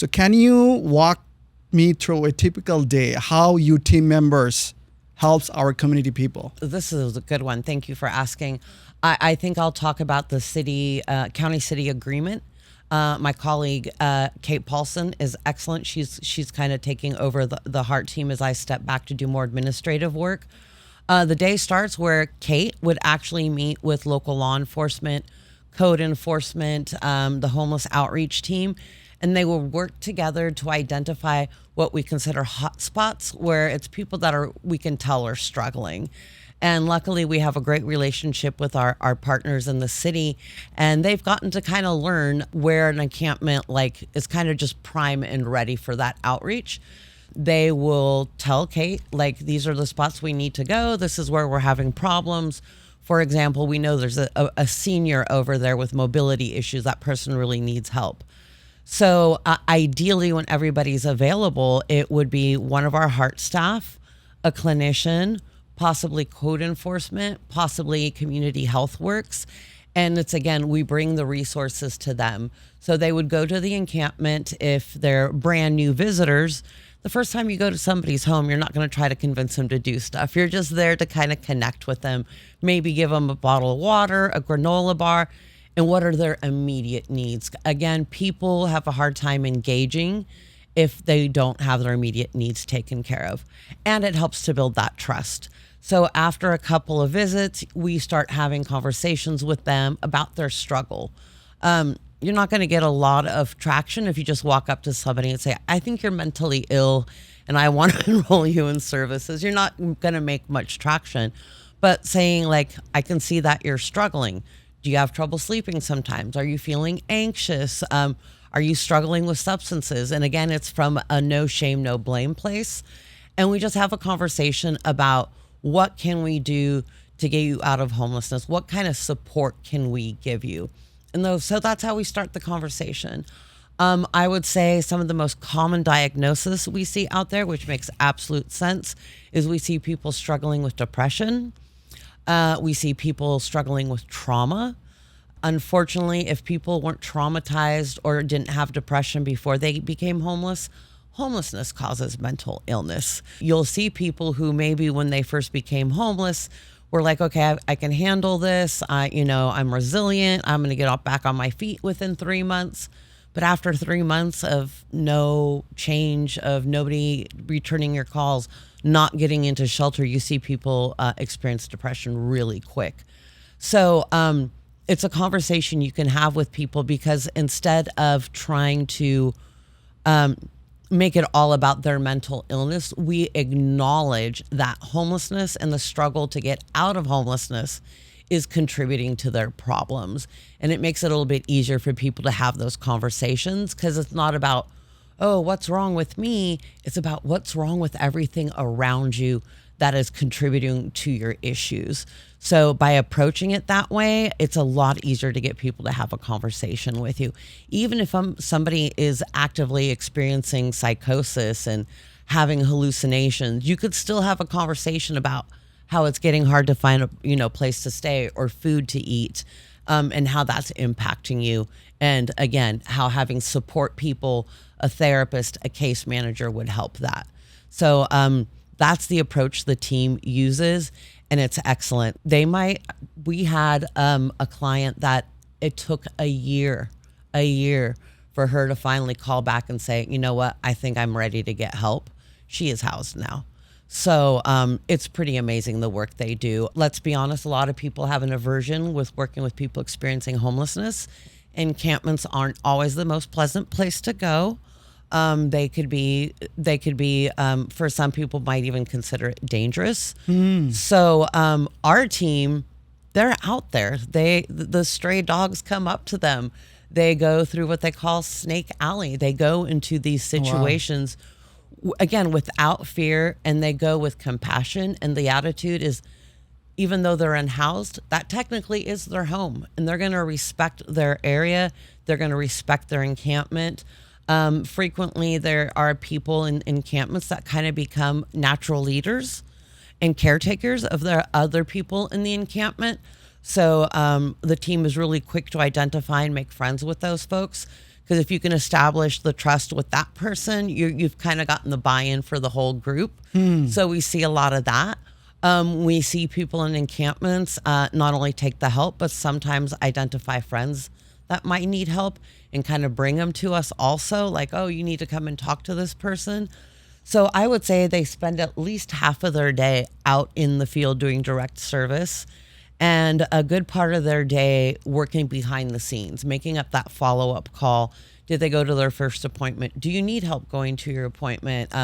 So can you walk me through a typical day, how you team members helps our community people? This is a good one. Thank you for asking. I think I'll talk about the county city agreement. My colleague Kate Paulson is excellent. She's kind of taking over the heart team as I step back to do more administrative work. The day starts where Kate would actually meet with local law enforcement, code enforcement, the homeless outreach team, and they will work together to identify what we consider hotspots, where it's people that we can tell are struggling. And luckily, we have a great relationship with our partners in the city, and they've gotten to kind of learn where an encampment is kind of just prime and ready for that outreach. They will tell Kate, these are the spots we need to go. This is where we're having problems. For example, we know there's a senior over there with mobility issues. That person really needs help. So ideally, when everybody's available, it would be one of our heart staff, a clinician, possibly code enforcement, possibly community health works. And it's, again, we bring the resources to them. So they would go to the encampment if they're brand new visitors. The first time you go to somebody's home, you're not going to try to convince them to do stuff. You're just there to kind of connect with them, maybe give them a bottle of water, a granola bar, and what are their immediate needs. Again, people have a hard time engaging if they don't have their immediate needs taken care of. And it helps to build that trust. So after a couple of visits, we start having conversations with them about their struggle. You're not going to get a lot of traction if you just walk up to somebody and say, I think you're mentally ill and I want to enroll you in services. You're not going to make much traction. But saying I can see that you're struggling. Do you have trouble sleeping sometimes? Are you feeling anxious? Are you struggling with substances? And again, it's from a no shame, no blame place. And we just have a conversation about what can we do to get you out of homelessness? What kind of support can we give you? And so that's how we start the conversation. I would say some of the most common diagnosis we see out there, which makes absolute sense, is we see people struggling with depression. We see people struggling with trauma. Unfortunately, if people weren't traumatized or didn't have depression before they became homeless, homelessness causes mental illness. You'll see people who maybe when they first became homeless were like, okay, I can handle this. I'm resilient. I'm going to get back on my feet within 3 months. But after 3 months of no change, of nobody returning your calls, not getting into shelter, you see people experience depression really quick. So it's a conversation you can have with people, because instead of trying to make it all about their mental illness, we acknowledge that homelessness and the struggle to get out of homelessness is contributing to their problems. And it makes it a little bit easier for people to have those conversations, because it's not about, oh, what's wrong with me? It's about what's wrong with everything around you that is contributing to your issues. So by approaching it that way, it's a lot easier to get people to have a conversation with you. Even if somebody is actively experiencing psychosis and having hallucinations, you could still have a conversation about how it's getting hard to find a place to stay or food to eat, and how that's impacting you. And again, how having support people, a therapist, a case manager would help that. So that's the approach the team uses, and it's excellent. We had a client that it took a year for her to finally call back and say, you know what, I think I'm ready to get help. She is housed now. So it's pretty amazing the work they do. Let's be honest, a lot of people have an aversion with working with people experiencing homelessness. Encampments aren't always the most pleasant place to go. They could be for some people might even consider it dangerous. So our team, they're out there. The stray dogs come up to them. They go through what they call Snake Alley. They go into these situations, again, without fear, and they go with compassion. And the attitude is, even though they're unhoused, that technically is their home, and they're going to respect their area. They're going to respect their encampment. Frequently, there are people in encampments that kind of become natural leaders and caretakers of the other people in the encampment. So the team is really quick to identify and make friends with those folks, Because if you can establish the trust with that person, you've kind of gotten the buy-in for the whole group. So we see a lot of that. We see people in encampments not only take the help, but sometimes identify friends that might need help and kind of bring them to us also, like, oh, you need to come and talk to this person. So I would say they spend at least half of their day out in the field doing direct service, and a good part of their day working behind the scenes, making up that follow-up call. Did they go to their first appointment? Do you need help going to your appointment?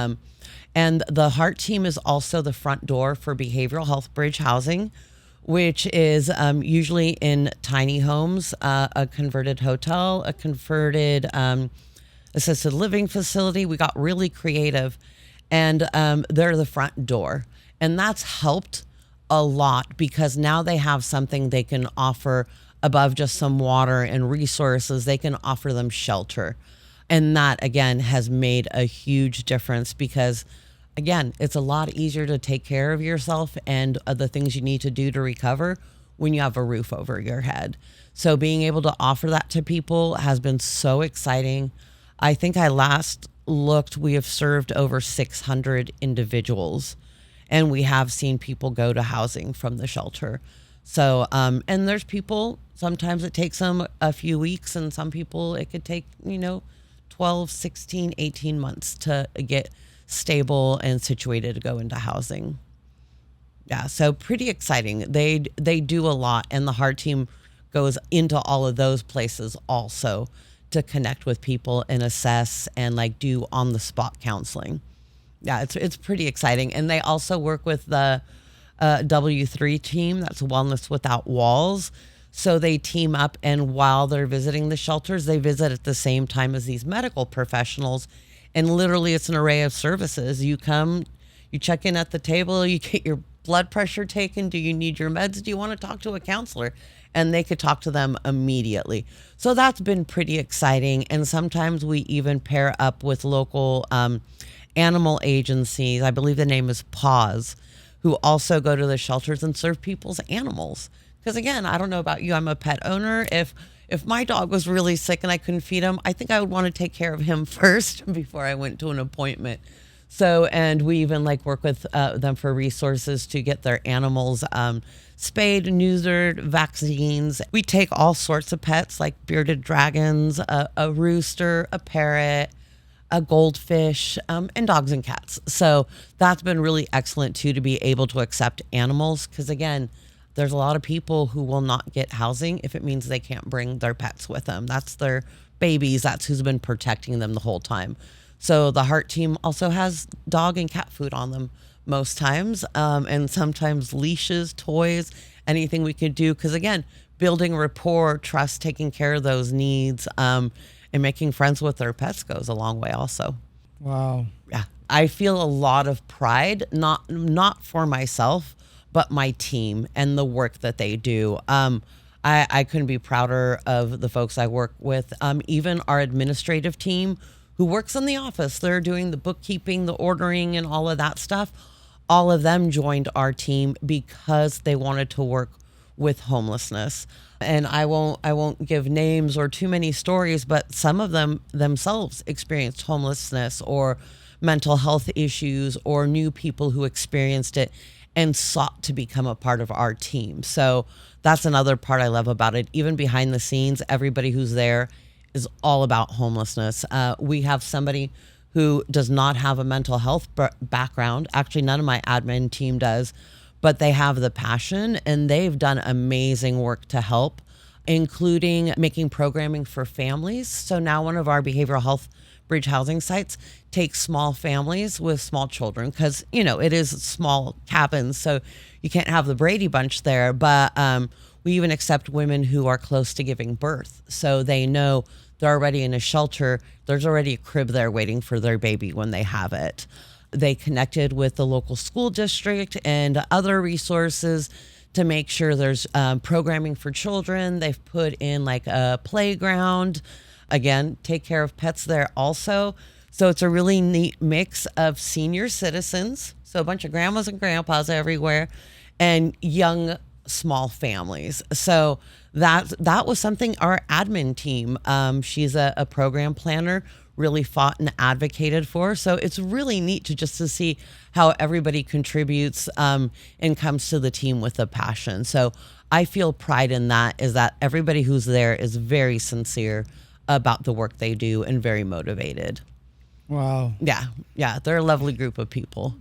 And the Heart Team is also the front door for Behavioral Health Bridge Housing, which is usually in tiny homes, a converted hotel, a converted assisted living facility. We got really creative, and they're the front door. And that's helped a lot because now they have something they can offer above just some water and resources. They can offer them shelter. And that, again, has made a huge difference because, again, it's a lot easier to take care of yourself and the things you need to do to recover when you have a roof over your head. So being able to offer that to people has been so exciting. I think I last looked, we have served over 600 individuals, and we have seen people go to housing from the shelter. So, and there's people, sometimes it takes them a few weeks, and some people it could take, 12, 16, 18 months to get stable and situated to go into housing. Yeah, so pretty exciting. They do a lot, and the Heart Team goes into all of those places also to connect with people and assess and like do on the spot counseling. Yeah, it's pretty exciting. And they also work with the W3 team, that's Wellness Without Walls. So they team up, and while they're visiting the shelters, they visit at the same time as these medical professionals. And literally it's an array of services. You come, you check in at the table, you get your blood pressure taken. Do you need your meds? Do you want to talk to a counselor? And they could talk to them immediately. So that's been pretty exciting. And sometimes we even pair up with local animal agencies. I believe the name is Paws, who also go to the shelters and serve people's animals. Because again, I don't know about you, I'm a pet owner. If my dog was really sick and I couldn't feed him, I think I would want to take care of him first before I went to an appointment. So, and we even like work with them for resources to get their animals spayed, neutered, vaccines. We take all sorts of pets like bearded dragons, a rooster, a parrot, a goldfish, and dogs and cats. So that's been really excellent too, to be able to accept animals. Because again, there's a lot of people who will not get housing if it means they can't bring their pets with them. That's their babies. That's who's been protecting them the whole time. So the Heart Team also has dog and cat food on them most times, and sometimes leashes, toys, anything we could do. Because again, building rapport, trust, taking care of those needs, and making friends with their pets goes a long way also. Wow. Yeah. I feel a lot of pride, not for myself, but my team and the work that they do. I couldn't be prouder of the folks I work with. Even our administrative team who works in the office, they're doing the bookkeeping, the ordering, and all of that stuff. All of them joined our team because they wanted to work with homelessness. And I won't give names or too many stories, but some of them themselves experienced homelessness or mental health issues, or knew people who experienced it and sought to become a part of our team. So that's another part I love about it. Even behind the scenes, everybody who's there is all about homelessness. We have somebody who does not have a mental health background. Actually, none of my admin team does, but they have the passion, and they've done amazing work to help, including making programming for families. So now one of our behavioral health bridge housing sites takes small families with small children, because, it is small cabins, so you can't have the Brady Bunch there. But we even accept women who are close to giving birth. So they know they're already in a shelter. There's already a crib there waiting for their baby when they have it. They connected with the local school district and other resources to make sure there's programming for children. They've put in like a playground. Again, take care of pets there also. So it's a really neat mix of senior citizens, so a bunch of grandmas and grandpas everywhere, and young, small families. So that was something our admin team, she's a program planner, really fought and advocated for. So it's really neat to see how everybody contributes and comes to the team with a passion. So I feel pride in that, is that everybody who's there is very sincere about the work they do and very motivated. Wow. Yeah, they're a lovely group of people.